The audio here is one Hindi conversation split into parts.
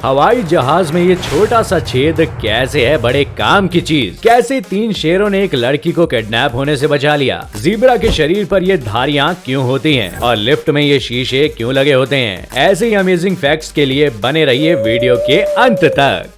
हवाई जहाज में ये छोटा सा छेद कैसे है बड़े काम की चीज। कैसे 3 शेरों ने एक लड़की को किडनैप होने से बचा लिया। ज़ीब्रा के शरीर पर ये धारियां क्यों होती हैं और लिफ्ट में ये शीशे क्यों लगे होते हैं। ऐसे ही अमेजिंग फैक्ट्स के लिए बने रहिए वीडियो के अंत तक।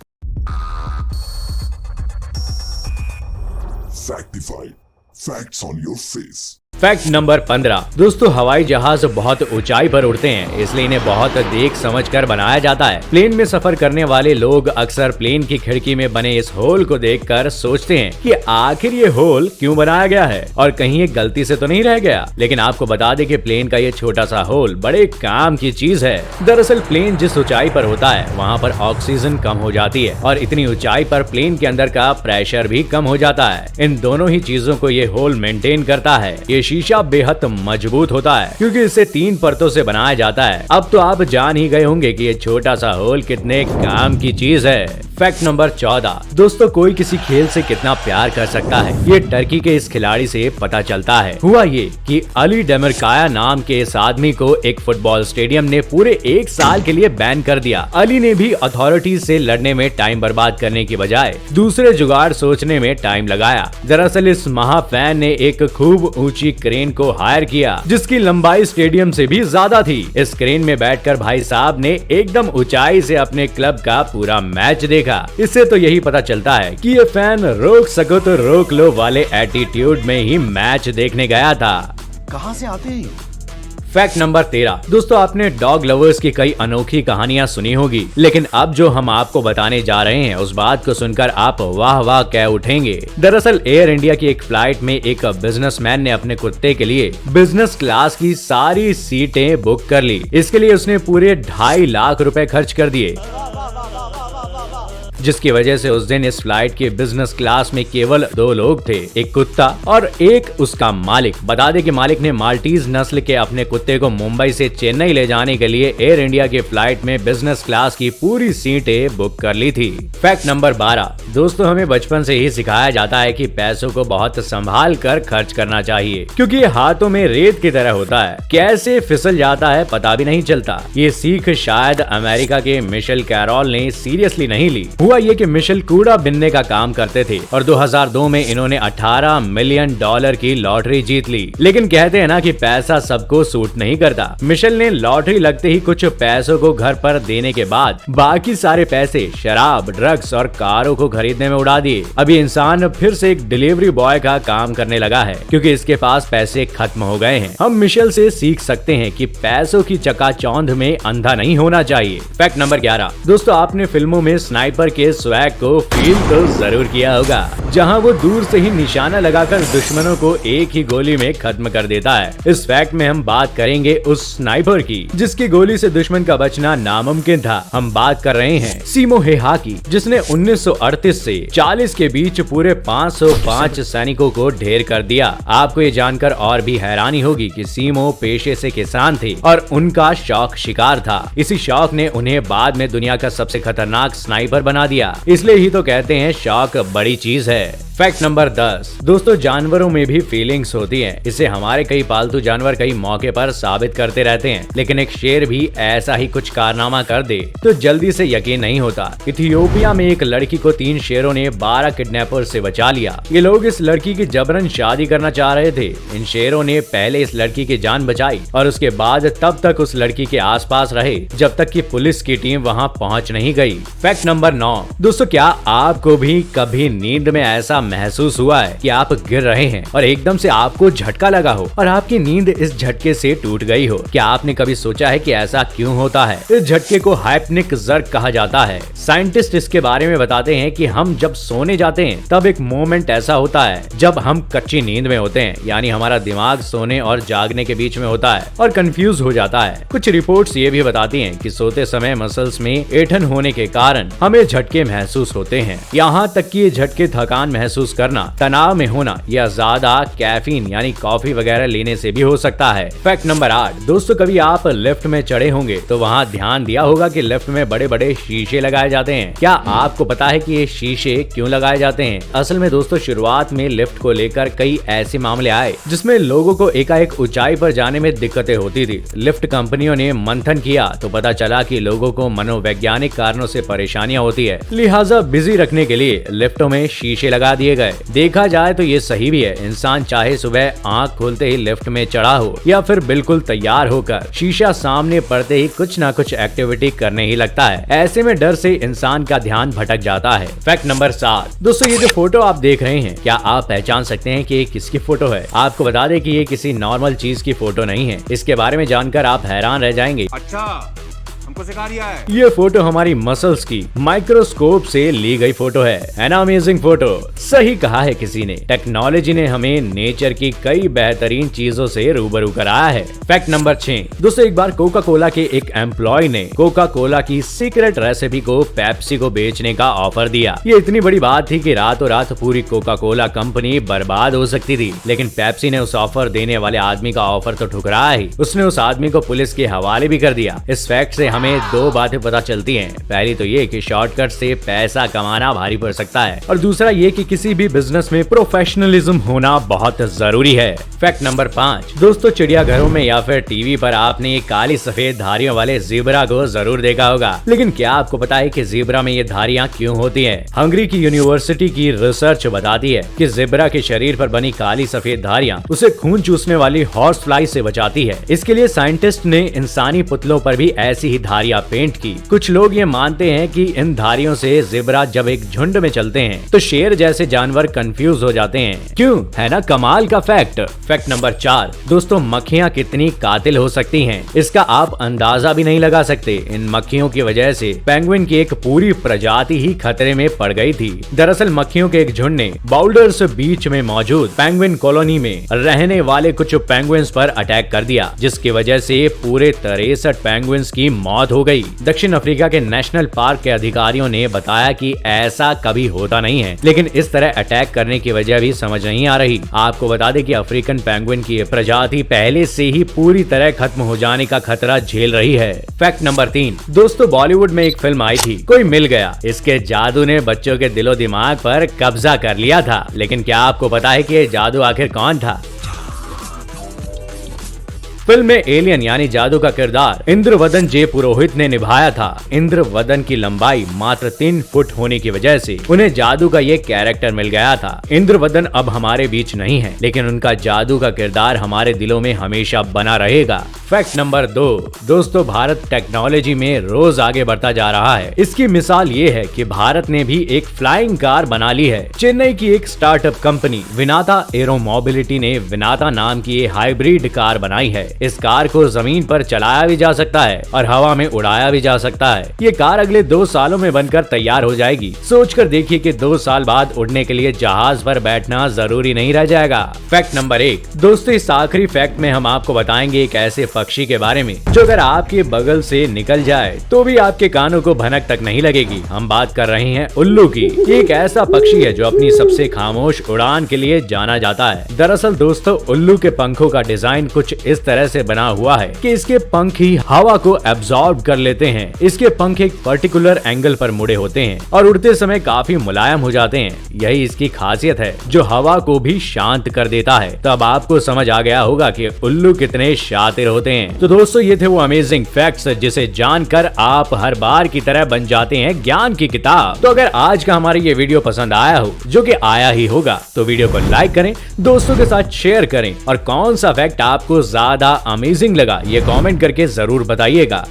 Factified. Facts on your face. Fact number 15। दोस्तों, हवाई जहाज बहुत ऊंचाई पर उड़ते हैं, इसलिए इन्हें बहुत देख समझ कर बनाया जाता है। प्लेन में सफर करने वाले लोग अक्सर प्लेन की खिड़की में बने इस होल को देखकर सोचते हैं कि आखिर ये होल क्यों बनाया गया है और कहीं ये गलती से तो नहीं रह गया। लेकिन आपको बता दें कि प्लेन का ये छोटा सा होल बड़े काम की चीज है। दरअसल प्लेन जिस ऊंचाई पर होता है वहाँ पर ऑक्सीजन कम हो जाती है और इतनी ऊंचाई पर प्लेन के अंदर का प्रेशर भी कम हो जाता है। इन दोनों ही चीजों को ये होल मेंटेन करता है। ये शीशा बेहद मजबूत होता है क्योंकि इसे 3 परतों से बनाया जाता है। अब तो आप जान ही गए होंगे कि ये छोटा सा होल कितने काम की चीज है। Fact number 14। दोस्तों, कोई किसी खेल से कितना प्यार कर सकता है ये टर्की के इस खिलाड़ी से पता चलता है। हुआ ये कि अली डेमिरकाया नाम के इस आदमी को एक फुटबॉल स्टेडियम ने पूरे 1 साल के लिए बैन कर दिया। अली ने भी अथॉरिटीज से लड़ने में टाइम बर्बाद करने की बजाय दूसरे जुगाड़ सोचने में टाइम लगाया। दरअसल इस महाफैन ने एक खूब ऊंची क्रेन को हायर किया जिसकी लंबाई स्टेडियम से भी ज्यादा थी। इस क्रेन में बैठकर भाई साहब ने एकदम ऊंचाई से अपने क्लब का पूरा मैच देखा। इससे तो यही पता चलता है कि ये फैन रोक सको तो रोक लो वाले एटीट्यूड में ही मैच देखने गया था। कहां से आते हैं? Fact number 13। दोस्तों, आपने डॉग लवर्स की कई अनोखी कहानियां सुनी होगी, लेकिन अब जो हम आपको बताने जा रहे हैं उस बात को सुनकर आप वाह वाह कह उठेंगे। दरअसल एयर इंडिया की एक फ्लाइट में एक बिजनेसमैन ने अपने कुत्ते के लिए बिजनेस क्लास की सारी सीटें बुक कर ली। इसके लिए उसने पूरे 2.5 लाख रुपए खर्च कर दिए, जिसकी वजह से उस दिन इस फ्लाइट के बिजनेस क्लास में केवल 2 लोग थे, एक कुत्ता और एक उसका मालिक। बता दें कि मालिक ने माल्टीज नस्ल के अपने कुत्ते को मुंबई से चेन्नई ले जाने के लिए एयर इंडिया के फ्लाइट में बिजनेस क्लास की पूरी सीटें बुक कर ली थी। Fact number 12। दोस्तों, हमें बचपन से ही सिखाया जाता है कि पैसों को बहुत संभाल कर खर्च करना चाहिए क्योंकि ये हाथों में रेत की तरह होता है, कैसे फिसल जाता है पता भी नहीं चलता। ये सीख शायद अमेरिका के मिशेल कैरोल ने सीरियसली नहीं ली। हुआ ये कि मिशेल कूड़ा बिनने का काम करते थे और 2002 में इन्होंने $18 मिलियन की लॉटरी जीत ली। लेकिन कहते हैं ना कि पैसा सबको सूट नहीं करता। मिशेल ने लॉटरी लगते ही कुछ पैसों को घर पर देने के बाद बाकी सारे पैसे शराब, ड्रग्स और कारों को खरीदने में उड़ा दिए। अभी इंसान फिर से एक डिलीवरी बॉय का काम करने लगा है क्योंकि इसके पास पैसे खत्म हो गए हैं। हम मिशेल से सीख सकते हैं कि पैसों की चकाचौंध में अंधा नहीं होना चाहिए। Fact number 11। दोस्तों, आपने फिल्मों में स्नाइपर के स्वैग को फील तो जरूर किया होगा, जहां वो दूर से ही निशाना लगाकर दुश्मनों को एक ही गोली में खत्म कर देता है। इस फैक्ट में हम बात करेंगे उस स्नाइपर की जिसकी गोली से दुश्मन का बचना नामुमकिन था। हम बात कर रहे हैं सीमो हेहा की, जिसने 1938 से 40 के बीच पूरे 505 सैनिकों को ढेर कर दिया। आपको ये जानकर और भी हैरानी होगी कि सीमो पेशे से किसान थे और उनका शौक शिकार था। इसी शौक ने उन्हें बाद में दुनिया का सबसे खतरनाक स्नाइपर बना दिया। इसलिए ही तो कहते हैं शौक बड़ी चीज है। Fact number 10। दोस्तों, जानवरों में भी फीलिंग्स होती हैं। इसे हमारे कई पालतू जानवर कई मौके पर साबित करते रहते हैं, लेकिन एक शेर भी ऐसा ही कुछ कारनामा कर दे तो जल्दी से यकीन नहीं होता। इथियोपिया में एक लड़की को 3 शेरों ने 12 किडनैपर से बचा लिया। ये लोग इस लड़की की जबरन शादी करना चाह रहे थे। इन शेरों ने पहले इस लड़की की जान बचाई और उसके बाद तब तक उस लड़की के आसपास रहे जब तक कि पुलिस की टीम वहां पहुंच नहीं गई। Fact number 9। दोस्तों, क्या आपको भी कभी नींद में ऐसा महसूस हुआ है कि आप गिर रहे हैं और एकदम से आपको झटका लगा हो और आपकी नींद इस झटके से टूट गई हो? क्या आपने कभी सोचा है कि ऐसा क्यों होता है? इस झटके को हाइप्निक जर्क कहा जाता है। साइंटिस्ट इसके बारे में बताते हैं कि हम जब सोने जाते हैं तब एक मोमेंट ऐसा होता है जब हम कच्ची नींद में होते हैं, यानी हमारा दिमाग सोने और जागने के बीच में होता है और कंफ्यूज हो जाता है। कुछ रिपोर्ट्स ये भी बताती हैं कि सोते समय मसल्स में ऐंठन होने के कारण हमें झटके झटके महसूस होते हैं। यहाँ तक कि ये झटके थकान महसूस करना, तनाव में होना या ज्यादा कैफीन यानी कॉफी वगैरह लेने से भी हो सकता है। फैक्ट नंबर 8 दोस्तों, कभी आप लिफ्ट में चढ़े होंगे तो वहाँ ध्यान दिया होगा कि लिफ्ट में बड़े बड़े शीशे लगाए जाते हैं। क्या आपको पता है कि ये शीशे क्यों लगाए जाते हैं? असल में दोस्तों, शुरुआत में लिफ्ट को लेकर कई ऐसे मामले आए जिसमें लोगों को एकाएक ऊंचाई पर जाने में दिक्कतें होती थी। लिफ्ट कंपनियों ने मंथन किया तो पता चला कि लोगों को मनोवैज्ञानिक कारणों से परेशानियां होती है, लिहाजा बिजी रखने के लिए लिफ्टों में शीशे लगा दिए गए। देखा जाए तो ये सही भी है। इंसान चाहे सुबह आंख खोलते ही लिफ्ट में चढ़ा हो या फिर बिल्कुल तैयार होकर शीशा सामने पड़ते ही कुछ ना कुछ एक्टिविटी करने ही लगता है। ऐसे में डर से इंसान का ध्यान भटक जाता है। फैक्ट नंबर 7 दोस्तों, ये जो फोटो आप देख रहे हैं, क्या आप पहचान सकते हैं कि ये किसकी फोटो है? आपको बता दें कि ये किसी नॉर्मल चीज की फोटो नहीं है। इसके बारे में जानकर आप हैरान रह जाएंगे। अच्छा, हमको सिखा दिया है। ये फोटो हमारी मसल्स की माइक्रोस्कोप से ली गई फोटो है। एन अमेजिंग फोटो, सही कहा है किसी ने। टेक्नोलॉजी ने हमें नेचर की कई बेहतरीन चीजों से रूबरू कराया है। फैक्ट नंबर 6 दोस्तों, एक बार कोका कोला के एक एम्प्लॉय ने कोका कोला की सीक्रेट रेसिपी को पेप्सी को बेचने का ऑफर दिया। ये इतनी बड़ी बात थी कि रातों रात पूरी कोका कोला कंपनी बर्बाद हो सकती थी, लेकिन पेप्सी ने उस ऑफर देने वाले आदमी का ऑफर तो ठुकराया ही, उसने उस आदमी को पुलिस के हवाले भी कर दिया। इस फैक्ट से हमें दो बातें पता चलती हैं। पहली तो ये कि शॉर्टकट से पैसा कमाना भारी पड़ सकता है, और दूसरा ये कि किसी भी बिजनेस में प्रोफेशनलिज्म होना बहुत जरूरी है। फैक्ट नंबर 5 दोस्तों, चिड़ियाघरों में या फिर टीवी पर आपने ये काली सफेद धारियों वाले ज़ेब्रा को जरूर देखा होगा, लेकिन क्या आपको पता है कि ज़ेब्रा में ये धारियां क्यों होती हैं? हंगरी की यूनिवर्सिटी की रिसर्च बताती है कि ज़ेब्रा के शरीर पर बनी काली सफेद धारियां उसे खून चूसने वाली हॉर्स फ्लाई से बचाती है। इसके लिए साइंटिस्ट ने इंसानी पुतलों पर भी ऐसी ही धारियां पेंट की। कुछ लोग ये मानते हैं कि इन धारियों से ज़ेब्रा जब एक झुंड में चलते हैं तो शेर जैसे जानवर कंफ्यूज हो जाते हैं। क्यों? है ना कमाल का फैक्ट। फैक्ट नंबर 4 दोस्तों, मक्खियां कितनी कातिल हो सकती हैं, इसका आप अंदाजा भी नहीं लगा सकते। इन मक्खियों की वजह से पेंगुइन की एक पूरी प्रजाति ही खतरे में पड़ गई थी। दरअसल मक्खियों के एक झुंड ने बाउल्डर्स बीच में मौजूद पेंगुइन कॉलोनी में रहने वाले कुछ पेंगुइन्स पर अटैक कर दिया, जिसकी वजह से पूरे 63 पेंगुइन्स की मौत हो गई। दक्षिण अफ्रीका के नेशनल पार्क के अधिकारियों ने बताया कि ऐसा कभी होता नहीं है, लेकिन इस तरह अटैक करने की वजह भी समझ नहीं आ रही। आपको बता दें कि अफ्रीकन पेंगुइन की प्रजाति पहले से ही पूरी तरह खत्म हो जाने का खतरा झेल रही है। फैक्ट नंबर 3 दोस्तों, बॉलीवुड में एक फिल्म आई थी, कोई मिल गया। इसके जादू ने बच्चों के दिलो दिमाग पर कब्जा कर लिया था, लेकिन क्या आपको पता है कि ये जादू आखिर कौन था? फिल्म में एलियन यानी जादू का किरदार इंद्रवदन जे पुरोहित ने निभाया था। इंद्रवदन की लंबाई मात्र 3 फुट होने की वजह से उन्हें जादू का ये कैरेक्टर मिल गया था। इंद्रवदन अब हमारे बीच नहीं है, लेकिन उनका जादू का किरदार हमारे दिलों में हमेशा बना रहेगा। फैक्ट नंबर 2 दोस्तों, भारत टेक्नोलॉजी में रोज आगे बढ़ता जा रहा है। इसकी मिसाल ये है कि भारत ने भी एक फ्लाइंग कार बना ली है। चेन्नई की एक स्टार्टअप कंपनी विनाता एरो मोबिलिटी ने विनाता नाम की ये हाइब्रिड कार बनाई है। इस कार को जमीन पर चलाया भी जा सकता है और हवा में उड़ाया भी जा सकता है। ये कार अगले 2 सालों में बनकर तैयार हो जाएगी। सोचकर देखिए कि 2 साल बाद उड़ने के लिए जहाज पर बैठना जरूरी नहीं रह जाएगा। फैक्ट नंबर 1 दोस्तों, इस आखिरी फैक्ट में हम आपको बताएंगे एक ऐसे पक्षी के बारे में जो अगर आपके बगल से निकल जाए तो भी आपके कानों को भनक तक नहीं लगेगी। हम बात कर रहे हैं उल्लू की। ये एक ऐसा पक्षी है जो अपनी सबसे खामोश उड़ान के लिए जाना जाता है। दरअसल दोस्तों, उल्लू के पंखों का डिजाइन कुछ इस तरह से बना हुआ है कि इसके पंख ही हवा को एब्जॉर्ब कर लेते हैं। इसके पंख एक पर्टिकुलर एंगल पर मुड़े होते हैं और उड़ते समय काफी मुलायम हो जाते हैं। यही इसकी खासियत है जो हवा को भी शांत कर देता है। तो अब आपको समझ आ गया होगा कि उल्लू कितने शातिर होते हैं। तो दोस्तों, ये थे वो अमेजिंग फैक्ट्स जिसे जानकर आप हर बार की तरह बन जाते हैं ज्ञान की किताब। तो अगर आज का हमारा ये वीडियो पसंद आया हो, जो कि आया ही होगा, तो वीडियो को लाइक करें, दोस्तों के साथ शेयर करें और कौन सा फैक्ट आपको ज्यादा अमेजिंग लगा ये कमेंट करके जरूर बताइएगा।